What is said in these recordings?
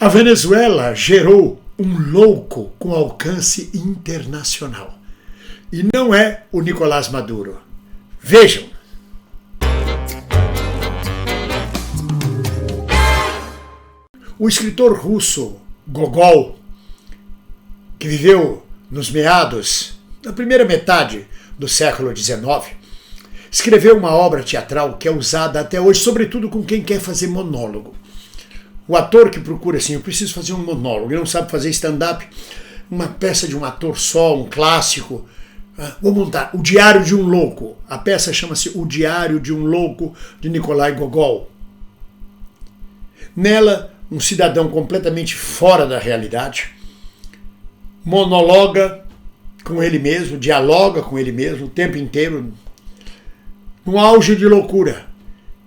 A Venezuela gerou um louco com alcance internacional. E não é o Nicolás Maduro. Vejam. O escritor russo Gogol, que viveu na primeira metade do século XIX, escreveu uma obra teatral que é usada até hoje, sobretudo com quem quer fazer monólogo. O ator que procura assim, eu preciso fazer um monólogo, ele não sabe fazer stand-up, uma peça de um ator só, um clássico. Vou montar O Diário de um Louco. A peça chama-se O Diário de um Louco, de Nikolai Gogol. Nela, um cidadão completamente fora da realidade monologa com ele mesmo, dialoga com ele mesmo o tempo inteiro, num auge de loucura.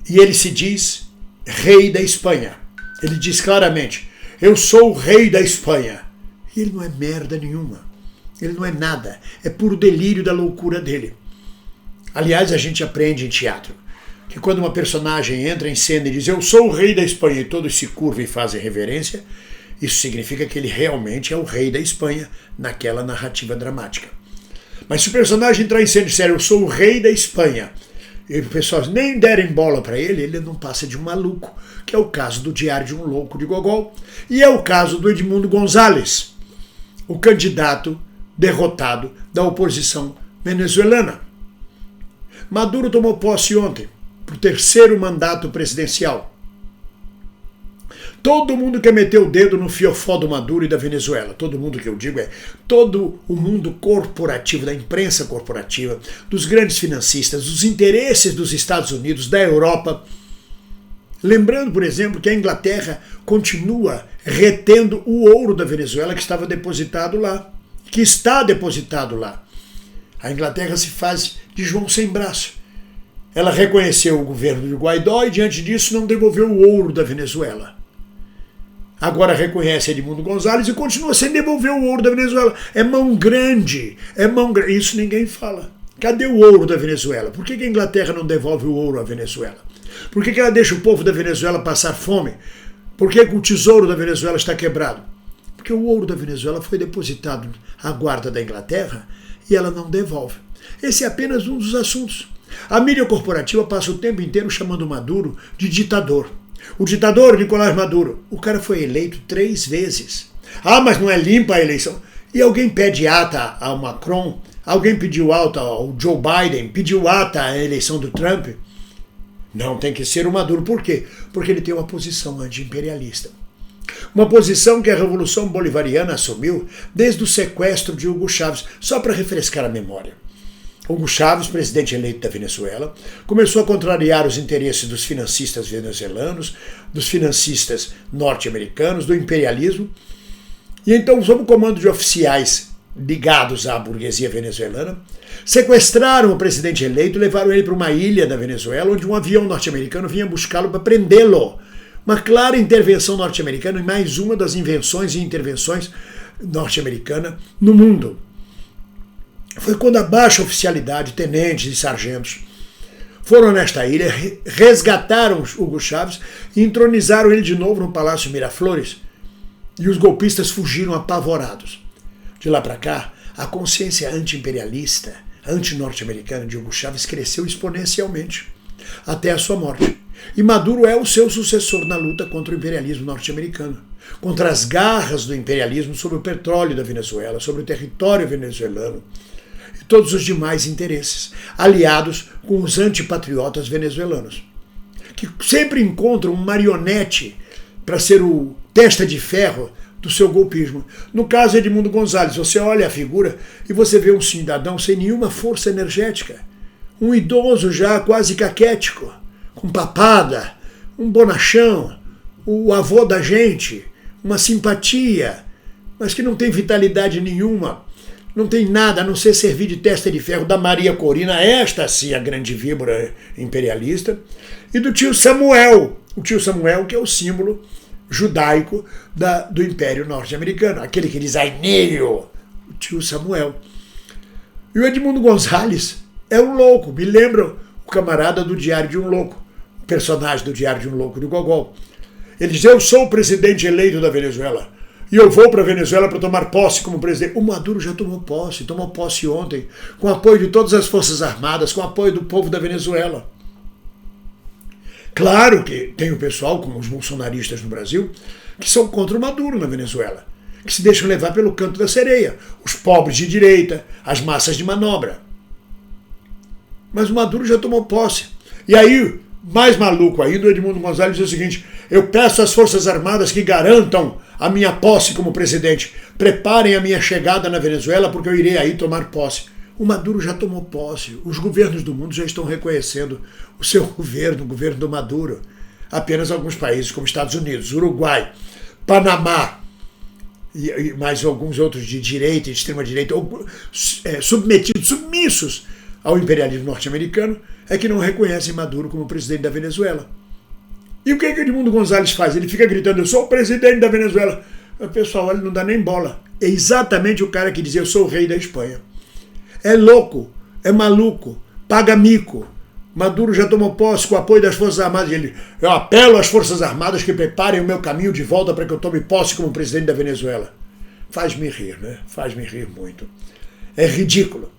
E ele se diz rei da Espanha. Ele diz claramente, eu sou o rei da Espanha. E ele não é merda nenhuma. Ele não é nada. É puro delírio da loucura dele. Aliás, a gente aprende em teatro que quando uma personagem entra em cena e diz eu sou o rei da Espanha e todos se curvam e fazem reverência, isso significa que ele realmente é o rei da Espanha naquela narrativa dramática. Mas se o personagem entrar em cena e disser eu sou o rei da Espanha e o pessoal nem derem bola para ele não passa de um maluco, que é o caso do Diário de um Louco de Gogol e é o caso do Edmundo González, o candidato derrotado da oposição venezuelana. Maduro tomou posse ontem para o terceiro mandato presidencial. Todo mundo quer meter o dedo no fiofó do Maduro e da Venezuela. Todo mundo que eu digo é todo o mundo corporativo, da imprensa corporativa, dos grandes financistas, dos interesses dos Estados Unidos, da Europa. Lembrando, por exemplo, que a Inglaterra continua retendo o ouro da Venezuela que estava depositado lá, que está depositado lá. A Inglaterra se faz de João sem braço. Ela reconheceu o governo de Guaidó e, diante disso, não devolveu o ouro da Venezuela. Agora reconhece Edmundo González e continua sem devolver o ouro da Venezuela. É mão grande, é mão grande. Isso ninguém fala. Cadê o ouro da Venezuela? Por que a Inglaterra não devolve o ouro à Venezuela? Por que ela deixa o povo da Venezuela passar fome? Por que o tesouro da Venezuela está quebrado? Porque o ouro da Venezuela foi depositado à guarda da Inglaterra e ela não devolve. Esse é apenas um dos assuntos. A mídia corporativa passa o tempo inteiro chamando Maduro de ditador. O ditador Nicolás Maduro, o cara foi eleito 3 vezes. Ah, mas não é limpa a eleição. E alguém pede ata ao Macron, alguém pediu ata ao Joe Biden, pediu ata à eleição do Trump. Não, tem que ser o Maduro. Por quê? Porque ele tem uma posição anti-imperialista. Uma posição que a Revolução Bolivariana assumiu desde o sequestro de Hugo Chávez, só para refrescar a memória. Hugo Chávez, presidente eleito da Venezuela, começou a contrariar os interesses dos financistas venezuelanos, dos financistas norte-americanos, do imperialismo. E então, sob o comando de oficiais ligados à burguesia venezuelana, sequestraram o presidente eleito e levaram ele para uma ilha da Venezuela, onde um avião norte-americano vinha buscá-lo para prendê-lo. Uma clara intervenção norte-americana e mais uma das invenções e intervenções norte-americana no mundo. Foi quando a baixa oficialidade, tenentes e sargentos, foram nesta ilha, resgataram Hugo Chávez e entronizaram ele de novo no Palácio Miraflores. E os golpistas fugiram apavorados. De lá para cá, a consciência anti-imperialista, anti-norte-americana de Hugo Chávez cresceu exponencialmente, até a sua morte. E Maduro é o seu sucessor na luta contra o imperialismo norte-americano, contra as garras do imperialismo sobre o petróleo da Venezuela, sobre o território venezuelano, e todos os demais interesses, aliados com os antipatriotas venezuelanos, que sempre encontram um marionete para ser o testa de ferro do seu golpismo. No caso de Edmundo González, você olha a figura e você vê um cidadão sem nenhuma força energética, um idoso já quase caquético, com papada, um bonachão, o avô da gente, uma simpatia, mas que não tem vitalidade nenhuma, não tem nada a não ser servir de testa de ferro da Maria Corina, esta sim a grande víbora imperialista, e do tio Samuel, o tio Samuel que é o símbolo judaico do Império Norte-Americano, aquele que diz ai Neo, o tio Samuel. E o Edmundo González é um louco, me lembra o camarada do Diário de um Louco, o personagem do Diário de um Louco de Gogol. Ele diz: eu sou o presidente eleito da Venezuela e eu vou para a Venezuela para tomar posse como presidente. O Maduro já tomou posse ontem, com apoio de todas as forças armadas, com apoio do povo da Venezuela. Claro que tem o pessoal, como os bolsonaristas no Brasil, que são contra o Maduro na Venezuela, que se deixam levar pelo canto da sereia, os pobres de direita, as massas de manobra. Mas o Maduro já tomou posse. E aí, mais maluco ainda, o Edmundo Gonzalez diz o seguinte: eu peço às Forças Armadas que garantam a minha posse como presidente. Preparem a minha chegada na Venezuela porque eu irei aí tomar posse. O Maduro já tomou posse. Os governos do mundo já estão reconhecendo o seu governo, o governo do Maduro. Apenas alguns países como Estados Unidos, Uruguai, Panamá e mais alguns outros de direita e de extrema-direita, submetidos, submissos ao imperialismo norte-americano, é que não reconhecem Maduro como presidente da Venezuela. E o que Edmundo Gonzalez faz? Ele fica gritando: eu sou o presidente da Venezuela. O pessoal, ele não dá nem bola. É exatamente o cara que dizia: eu sou o rei da Espanha. É louco, é maluco, paga mico. Maduro já tomou posse com o apoio das Forças Armadas. Eu apelo às Forças Armadas que preparem o meu caminho de volta para que eu tome posse como presidente da Venezuela. Faz-me rir, né? Faz-me rir muito. É ridículo.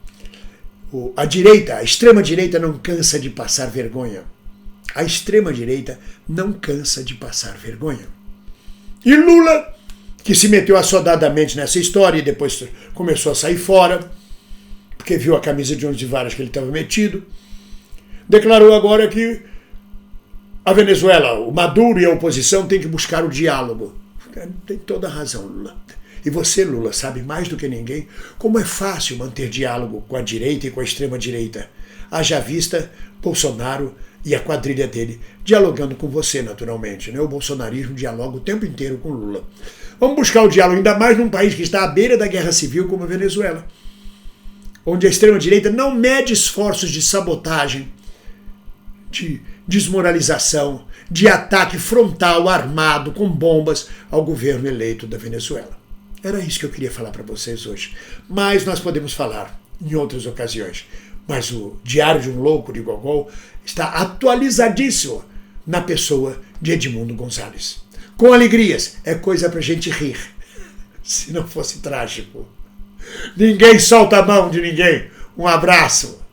A direita, a extrema-direita não cansa de passar vergonha. A extrema-direita não cansa de passar vergonha. E Lula, que se meteu assodadamente nessa história e depois começou a sair fora, porque viu a camisa de 11 varas que ele estava metido, declarou agora que a Venezuela, o Maduro e a oposição têm que buscar o diálogo. Tem toda a razão, Lula. E você, Lula, sabe mais do que ninguém como é fácil manter diálogo com a direita e com a extrema-direita. Haja vista Bolsonaro e a quadrilha dele dialogando com você, naturalmente, né? O bolsonarismo dialoga o tempo inteiro com Lula. Vamos buscar o diálogo, ainda mais num país que está à beira da guerra civil como a Venezuela, onde a extrema-direita não mede esforços de sabotagem, de desmoralização, de ataque frontal, armado, com bombas ao governo eleito da Venezuela. Era isso que eu queria falar para vocês hoje. Mas nós podemos falar em outras ocasiões. Mas o Diário de um Louco de Gogol está atualizadíssimo na pessoa de Edmundo Gonzalez. Com alegrias, é coisa para gente rir. Se não fosse trágico. Ninguém solta a mão de ninguém. Um abraço.